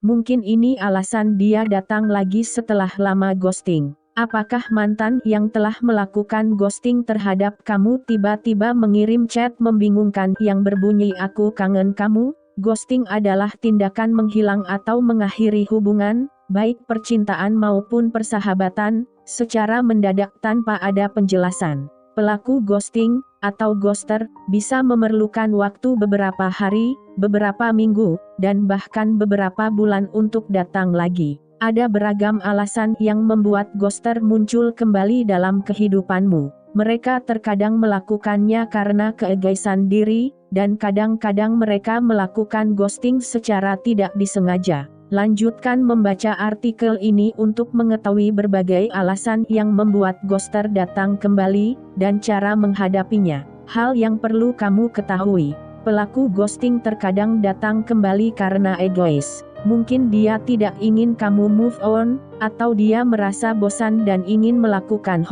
Mungkin ini alasan dia datang lagi setelah lama ghosting. Apakah mantan yang telah melakukan ghosting terhadap kamu tiba-tiba mengirim chat membingungkan yang berbunyi "Aku kangen kamu"? Ghosting adalah tindakan menghilang atau mengakhiri hubungan, baik percintaan maupun persahabatan, secara mendadak tanpa ada penjelasan. Pelaku ghosting, atau ghoster, bisa memerlukan waktu beberapa hari, beberapa minggu, dan bahkan beberapa bulan untuk datang lagi. Ada beragam alasan yang membuat ghoster muncul kembali dalam kehidupanmu. Mereka terkadang melakukannya karena keegoisan diri, dan kadang-kadang mereka melakukan ghosting secara tidak disengaja. Lanjutkan membaca artikel ini untuk mengetahui berbagai alasan yang membuat ghoster datang kembali, dan cara menghadapinya. Hal yang perlu kamu ketahui. Pelaku ghosting terkadang datang kembali karena egois. Mungkin dia tidak ingin kamu move on, atau dia merasa bosan dan ingin melakukan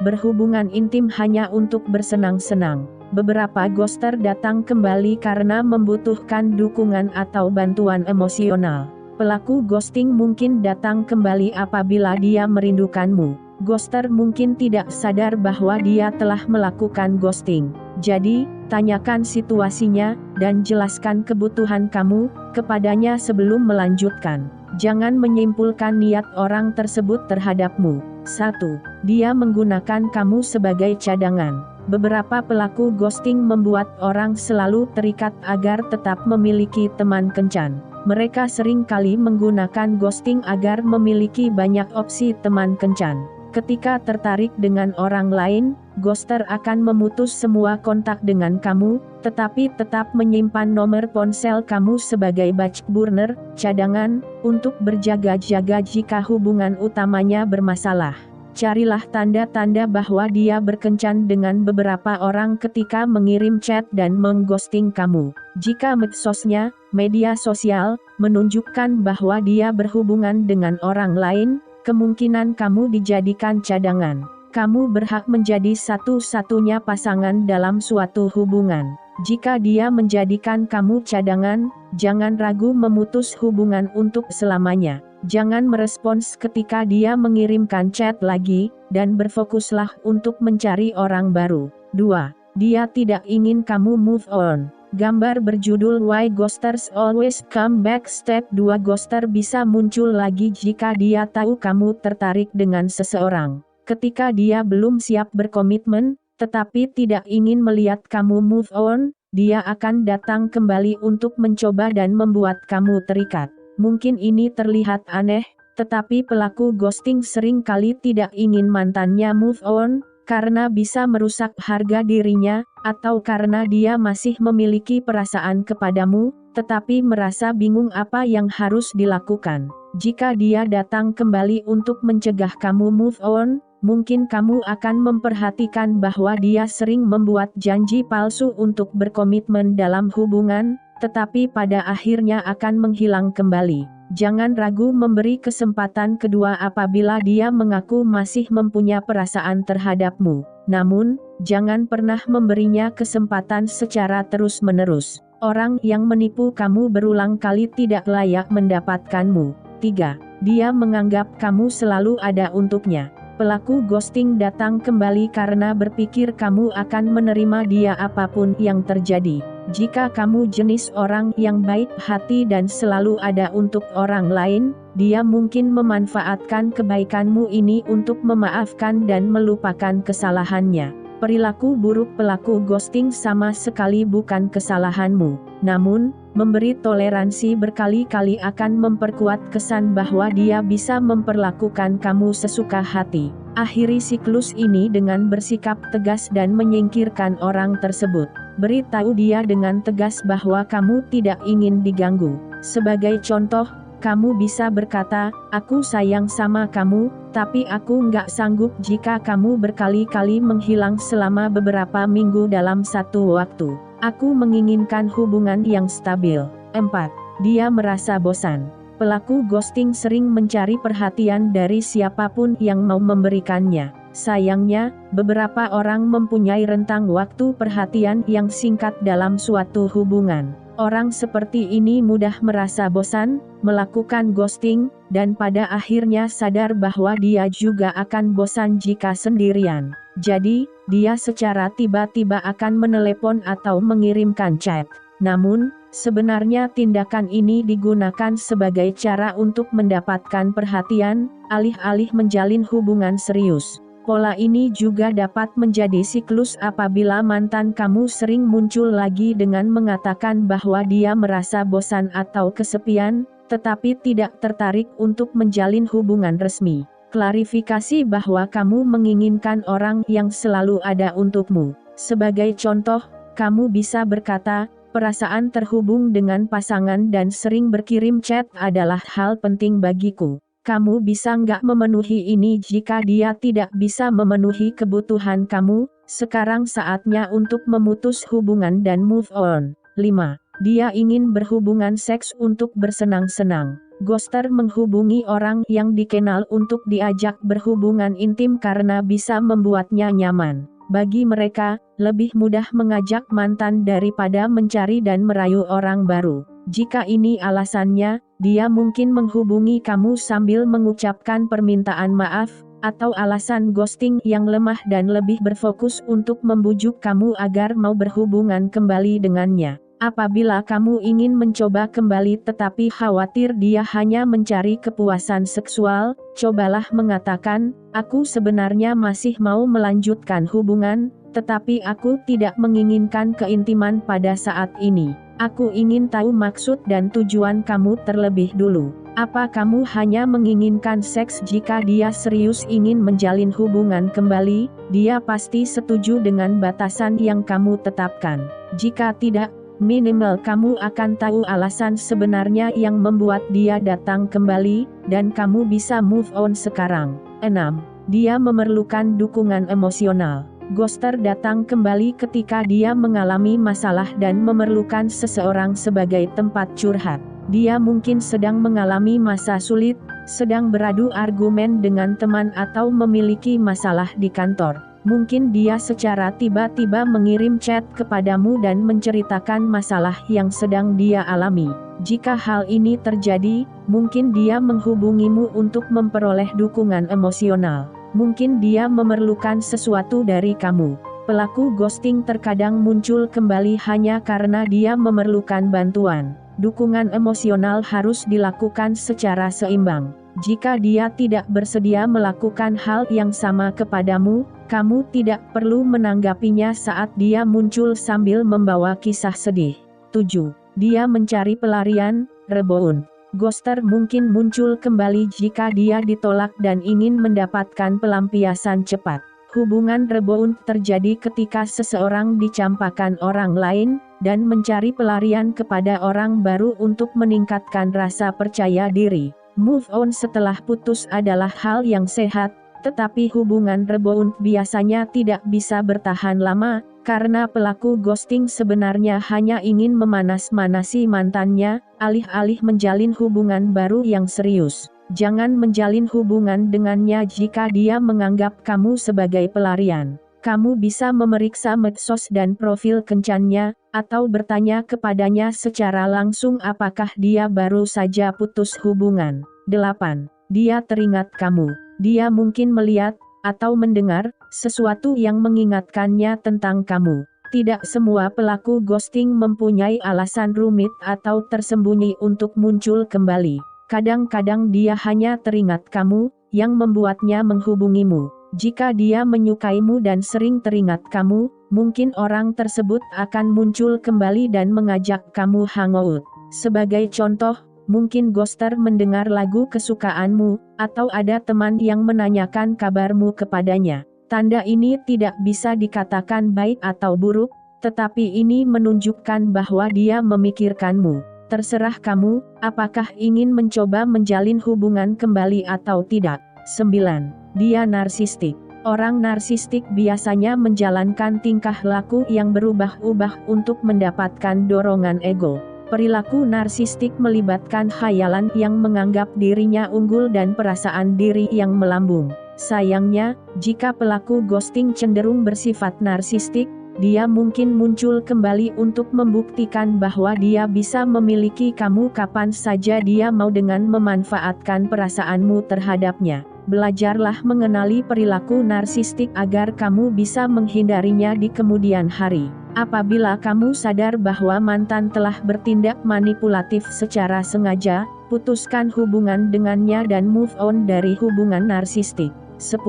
berhubungan intim hanya untuk bersenang-senang. Beberapa ghoster datang kembali karena membutuhkan dukungan atau bantuan emosional. Pelaku ghosting mungkin datang kembali apabila dia merindukanmu. Ghoster mungkin tidak sadar bahwa dia telah melakukan ghosting. Jadi, tanyakan situasinya, dan jelaskan kebutuhan kamu kepadanya sebelum melanjutkan. Jangan menyimpulkan niat orang tersebut terhadapmu. 1. Dia menggunakan kamu sebagai cadangan. Beberapa pelaku ghosting membuat orang selalu terikat agar tetap memiliki teman kencan. Mereka sering kali menggunakan ghosting agar memiliki banyak opsi teman kencan. Ketika tertarik dengan orang lain, ghoster akan memutus semua kontak dengan kamu, tetapi tetap menyimpan nomor ponsel kamu sebagai back burner, cadangan, untuk berjaga-jaga jika hubungan utamanya bermasalah. Carilah tanda-tanda bahwa dia berkencan dengan beberapa orang ketika mengirim chat dan mengghosting kamu. Jika medsosnya, media sosial, menunjukkan bahwa dia berhubungan dengan orang lain, kemungkinan kamu dijadikan cadangan. Kamu berhak menjadi satu-satunya pasangan dalam suatu hubungan. Jika dia menjadikan kamu cadangan, jangan ragu memutus hubungan untuk selamanya. Jangan merespons ketika dia mengirimkan chat lagi, dan berfokuslah untuk mencari orang baru. 2. Dia tidak ingin kamu move on. Gambar berjudul Why Ghosters Always Come Back. Step 2. Ghoster bisa muncul lagi jika dia tahu kamu tertarik dengan seseorang. Ketika dia belum siap berkomitmen, tetapi tidak ingin melihat kamu move on, dia akan datang kembali untuk mencoba dan membuat kamu terikat. Mungkin ini terlihat aneh, tetapi pelaku ghosting sering kali tidak ingin mantannya move on, karena bisa merusak harga dirinya, atau karena dia masih memiliki perasaan kepadamu, tetapi merasa bingung apa yang harus dilakukan. Jika dia datang kembali untuk mencegah kamu move on, mungkin kamu akan memperhatikan bahwa dia sering membuat janji palsu untuk berkomitmen dalam hubungan, tetapi pada akhirnya akan menghilang kembali. Jangan ragu memberi kesempatan kedua apabila dia mengaku masih mempunyai perasaan terhadapmu. Namun, jangan pernah memberinya kesempatan secara terus-menerus. Orang yang menipu kamu berulang kali tidak layak mendapatkanmu. 3. Dia menganggap kamu selalu ada untuknya. Pelaku ghosting datang kembali karena berpikir kamu akan menerima dia apapun yang terjadi. Jika kamu jenis orang yang baik hati dan selalu ada untuk orang lain, dia mungkin memanfaatkan kebaikanmu ini untuk memaafkan dan melupakan kesalahannya. Perilaku buruk pelaku ghosting sama sekali bukan kesalahanmu. Namun, memberi toleransi berkali-kali akan memperkuat kesan bahwa dia bisa memperlakukan kamu sesuka hati. Akhiri siklus ini dengan bersikap tegas dan menyingkirkan orang tersebut. Beritahu dia dengan tegas bahwa kamu tidak ingin diganggu. Sebagai contoh, kamu bisa berkata, "Aku sayang sama kamu, tapi aku nggak sanggup jika kamu berkali-kali menghilang selama beberapa minggu dalam satu waktu. Aku menginginkan hubungan yang stabil." 4. Dia merasa bosan. Pelaku ghosting sering mencari perhatian dari siapapun yang mau memberikannya. Sayangnya, beberapa orang mempunyai rentang waktu perhatian yang singkat dalam suatu hubungan. Orang seperti ini mudah merasa bosan, melakukan ghosting, dan pada akhirnya sadar bahwa dia juga akan bosan jika sendirian. Jadi, dia secara tiba-tiba akan menelepon atau mengirimkan chat. Namun, sebenarnya tindakan ini digunakan sebagai cara untuk mendapatkan perhatian, alih-alih menjalin hubungan serius. Pola ini juga dapat menjadi siklus apabila mantan kamu sering muncul lagi dengan mengatakan bahwa dia merasa bosan atau kesepian, tetapi tidak tertarik untuk menjalin hubungan resmi. Klarifikasi bahwa kamu menginginkan orang yang selalu ada untukmu. Sebagai contoh, kamu bisa berkata, perasaan terhubung dengan pasangan dan sering berkirim chat adalah hal penting bagiku. Kamu bisa nggak memenuhi ini jika dia tidak bisa memenuhi kebutuhan kamu, sekarang saatnya untuk memutus hubungan dan move on. 5. Dia ingin berhubungan seks untuk bersenang-senang. Ghoster menghubungi orang yang dikenal untuk diajak berhubungan intim karena bisa membuatnya nyaman. Bagi mereka, lebih mudah mengajak mantan daripada mencari dan merayu orang baru. Jika ini alasannya, dia mungkin menghubungi kamu sambil mengucapkan permintaan maaf, atau alasan ghosting yang lemah dan lebih berfokus untuk membujuk kamu agar mau berhubungan kembali dengannya. Apabila kamu ingin mencoba kembali tetapi khawatir dia hanya mencari kepuasan seksual, cobalah mengatakan, aku sebenarnya masih mau melanjutkan hubungan, tetapi aku tidak menginginkan keintiman pada saat ini. Aku ingin tahu maksud dan tujuan kamu terlebih dulu. Apa kamu hanya menginginkan seks? Jika dia serius ingin menjalin hubungan kembali, dia pasti setuju dengan batasan yang kamu tetapkan. Jika tidak, minimal kamu akan tahu alasan sebenarnya yang membuat dia datang kembali, dan kamu bisa move on sekarang. 6. Dia memerlukan dukungan emosional. Ghoster datang kembali ketika dia mengalami masalah dan memerlukan seseorang sebagai tempat curhat. Dia mungkin sedang mengalami masa sulit, sedang beradu argumen dengan teman atau memiliki masalah di kantor. Mungkin dia secara tiba-tiba mengirim chat kepadamu dan menceritakan masalah yang sedang dia alami. Jika hal ini terjadi, mungkin dia menghubungimu untuk memperoleh dukungan emosional. Mungkin dia memerlukan sesuatu dari kamu. Pelaku ghosting terkadang muncul kembali hanya karena dia memerlukan bantuan. Dukungan emosional harus dilakukan secara seimbang. Jika dia tidak bersedia melakukan hal yang sama kepadamu, kamu tidak perlu menanggapinya saat dia muncul sambil membawa kisah sedih. 7. Dia mencari pelarian, rebound. Ghoster mungkin muncul kembali jika dia ditolak dan ingin mendapatkan pelampiasan cepat. Hubungan rebound terjadi ketika seseorang dicampakkan orang lain, dan mencari pelarian kepada orang baru untuk meningkatkan rasa percaya diri. Move on setelah putus adalah hal yang sehat, tetapi hubungan rebound biasanya tidak bisa bertahan lama, karena pelaku ghosting sebenarnya hanya ingin memanas-manasi mantannya, alih-alih menjalin hubungan baru yang serius. Jangan menjalin hubungan dengannya jika dia menganggap kamu sebagai pelarian. Kamu bisa memeriksa medsos dan profil kencannya, atau bertanya kepadanya secara langsung apakah dia baru saja putus hubungan. 8. Dia teringat kamu. Dia mungkin melihat, atau mendengar, sesuatu yang mengingatkannya tentang kamu. Tidak semua pelaku ghosting mempunyai alasan rumit atau tersembunyi untuk muncul kembali. Kadang-kadang dia hanya teringat kamu, yang membuatnya menghubungimu. Jika dia menyukaimu dan sering teringat kamu, mungkin orang tersebut akan muncul kembali dan mengajak kamu hangout. Sebagai contoh, mungkin ghoster mendengar lagu kesukaanmu, atau ada teman yang menanyakan kabarmu kepadanya. Tanda ini tidak bisa dikatakan baik atau buruk, tetapi ini menunjukkan bahwa dia memikirkanmu. Terserah kamu, apakah ingin mencoba menjalin hubungan kembali atau tidak. 9. Dia narsistik. Orang narsistik biasanya menjalankan tingkah laku yang berubah-ubah untuk mendapatkan dorongan ego. Perilaku narsistik melibatkan khayalan yang menganggap dirinya unggul dan perasaan diri yang melambung. Sayangnya, jika pelaku ghosting cenderung bersifat narsistik, dia mungkin muncul kembali untuk membuktikan bahwa dia bisa memiliki kamu kapan saja dia mau dengan memanfaatkan perasaanmu terhadapnya. Belajarlah mengenali perilaku narsistik agar kamu bisa menghindarinya di kemudian hari. Apabila kamu sadar bahwa mantan telah bertindak manipulatif secara sengaja, putuskan hubungan dengannya dan move on dari hubungan narsistik. 10.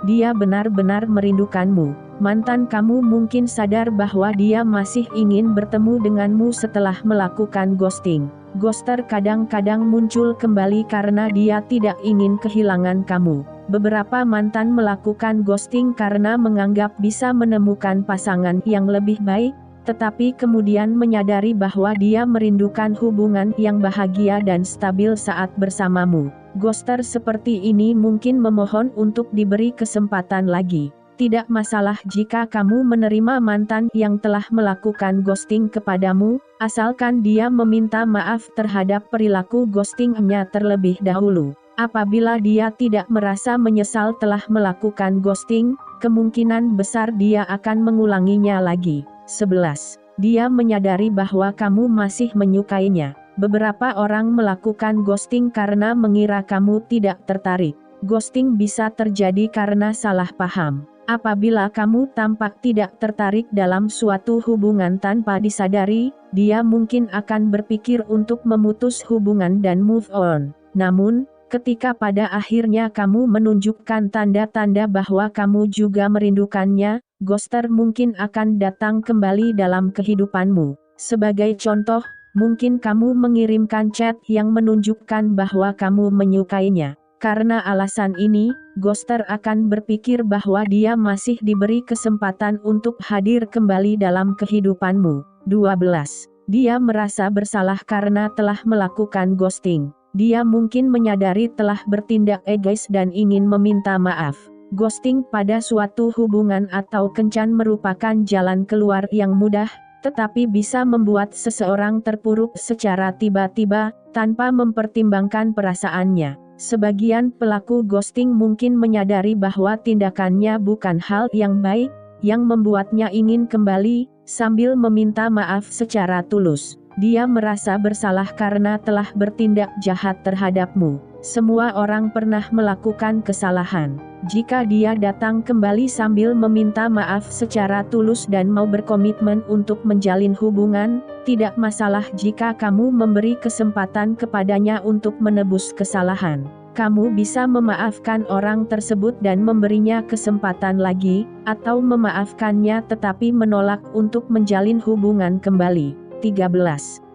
Dia benar-benar merindukanmu. Mantan kamu mungkin sadar bahwa dia masih ingin bertemu denganmu setelah melakukan ghosting. Ghoster kadang-kadang muncul kembali karena dia tidak ingin kehilangan kamu. Beberapa mantan melakukan ghosting karena menganggap bisa menemukan pasangan yang lebih baik, tetapi kemudian menyadari bahwa dia merindukan hubungan yang bahagia dan stabil saat bersamamu. Ghoster seperti ini mungkin memohon untuk diberi kesempatan lagi. Tidak masalah jika kamu menerima mantan yang telah melakukan ghosting kepadamu, asalkan dia meminta maaf terhadap perilaku ghostingnya terlebih dahulu. Apabila dia tidak merasa menyesal telah melakukan ghosting, kemungkinan besar dia akan mengulanginya lagi. 11. Dia menyadari bahwa kamu masih menyukainya. Beberapa orang melakukan ghosting karena mengira kamu tidak tertarik. Ghosting bisa terjadi karena salah paham. Apabila kamu tampak tidak tertarik dalam suatu hubungan tanpa disadari, dia mungkin akan berpikir untuk memutus hubungan dan move on. Namun, ketika pada akhirnya kamu menunjukkan tanda-tanda bahwa kamu juga merindukannya, ghoster mungkin akan datang kembali dalam kehidupanmu. Sebagai contoh, mungkin kamu mengirimkan chat yang menunjukkan bahwa kamu menyukainya. Karena alasan ini, ghoster akan berpikir bahwa dia masih diberi kesempatan untuk hadir kembali dalam kehidupanmu. 12. Dia merasa bersalah karena telah melakukan ghosting. Dia mungkin menyadari telah bertindak egois dan ingin meminta maaf. Ghosting pada suatu hubungan atau kencan merupakan jalan keluar yang mudah, tetapi bisa membuat seseorang terpuruk secara tiba-tiba, tanpa mempertimbangkan perasaannya. Sebagian pelaku ghosting mungkin menyadari bahwa tindakannya bukan hal yang baik, yang membuatnya ingin kembali, sambil meminta maaf secara tulus. Dia merasa bersalah karena telah bertindak jahat terhadapmu. Semua orang pernah melakukan kesalahan. Jika dia datang kembali sambil meminta maaf secara tulus dan mau berkomitmen untuk menjalin hubungan, tidak masalah jika kamu memberi kesempatan kepadanya untuk menebus kesalahan. Kamu bisa memaafkan orang tersebut dan memberinya kesempatan lagi, atau memaafkannya tetapi menolak untuk menjalin hubungan kembali. 13.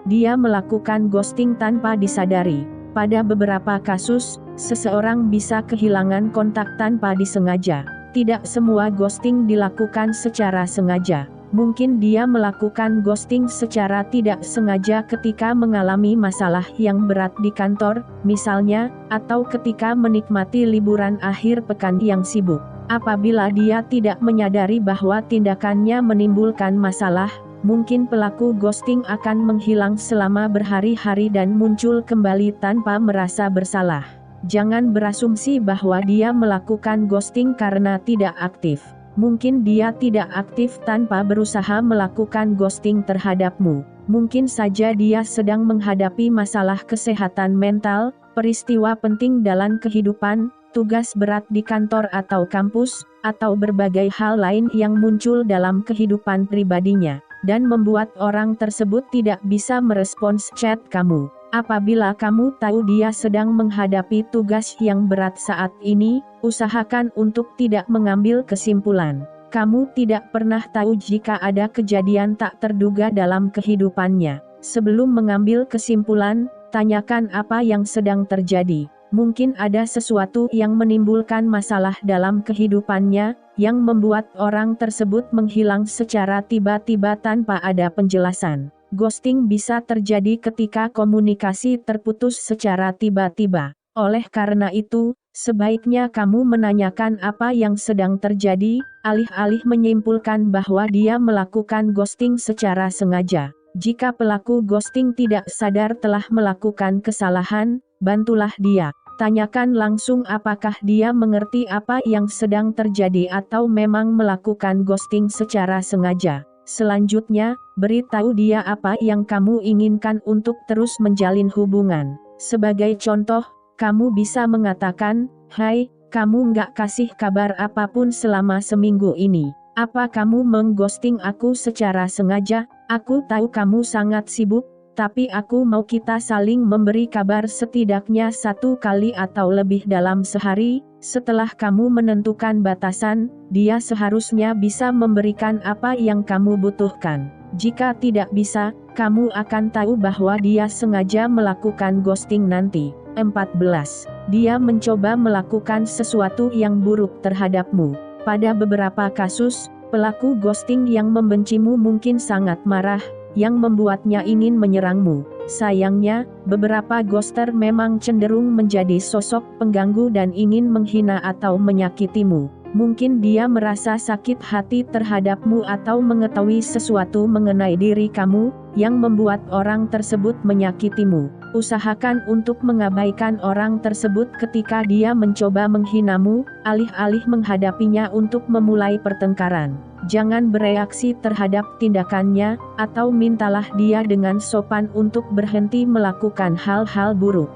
Dia melakukan ghosting tanpa disadari. Pada beberapa kasus, seseorang bisa kehilangan kontak tanpa disengaja. Tidak semua ghosting dilakukan secara sengaja. Mungkin dia melakukan ghosting secara tidak sengaja ketika mengalami masalah yang berat di kantor, misalnya, atau ketika menikmati liburan akhir pekan yang sibuk. Apabila dia tidak menyadari bahwa tindakannya menimbulkan masalah, mungkin pelaku ghosting akan menghilang selama berhari-hari dan muncul kembali tanpa merasa bersalah. Jangan berasumsi bahwa dia melakukan ghosting karena tidak aktif. Mungkin dia tidak aktif tanpa berusaha melakukan ghosting terhadapmu. Mungkin saja dia sedang menghadapi masalah kesehatan mental, peristiwa penting dalam kehidupan, tugas berat di kantor atau kampus, atau berbagai hal lain yang muncul dalam kehidupan pribadinya, dan membuat orang tersebut tidak bisa merespons chat kamu. Apabila kamu tahu dia sedang menghadapi tugas yang berat saat ini, usahakan untuk tidak mengambil kesimpulan. Kamu tidak pernah tahu jika ada kejadian tak terduga dalam kehidupannya. Sebelum mengambil kesimpulan, tanyakan apa yang sedang terjadi. Mungkin ada sesuatu yang menimbulkan masalah dalam kehidupannya, yang membuat orang tersebut menghilang secara tiba-tiba tanpa ada penjelasan. Ghosting bisa terjadi ketika komunikasi terputus secara tiba-tiba. Oleh karena itu, sebaiknya kamu menanyakan apa yang sedang terjadi, alih-alih menyimpulkan bahwa dia melakukan ghosting secara sengaja. Jika pelaku ghosting tidak sadar telah melakukan kesalahan, bantulah dia. Tanyakan langsung apakah dia mengerti apa yang sedang terjadi atau memang melakukan ghosting secara sengaja. Selanjutnya, beritahu dia apa yang kamu inginkan untuk terus menjalin hubungan. Sebagai contoh, kamu bisa mengatakan, "Hai, kamu nggak kasih kabar apapun selama seminggu ini. Apa kamu mengghosting aku secara sengaja? Aku tahu kamu sangat sibuk, tapi aku mau kita saling memberi kabar setidaknya 1 kali atau lebih dalam sehari." Setelah kamu menentukan batasan, dia seharusnya bisa memberikan apa yang kamu butuhkan. Jika tidak bisa, kamu akan tahu bahwa dia sengaja melakukan ghosting nanti. 14. Dia mencoba melakukan sesuatu yang buruk terhadapmu. Pada beberapa kasus, pelaku ghosting yang membencimu mungkin sangat marah, yang membuatnya ingin menyerangmu. Sayangnya, beberapa ghoster memang cenderung menjadi sosok pengganggu dan ingin menghina atau menyakitimu. Mungkin dia merasa sakit hati terhadapmu atau mengetahui sesuatu mengenai diri kamu, yang membuat orang tersebut menyakitimu. Usahakan untuk mengabaikan orang tersebut ketika dia mencoba menghinamu, alih-alih menghadapinya untuk memulai pertengkaran. Jangan bereaksi terhadap tindakannya, atau mintalah dia dengan sopan untuk berhenti melakukan hal-hal buruk.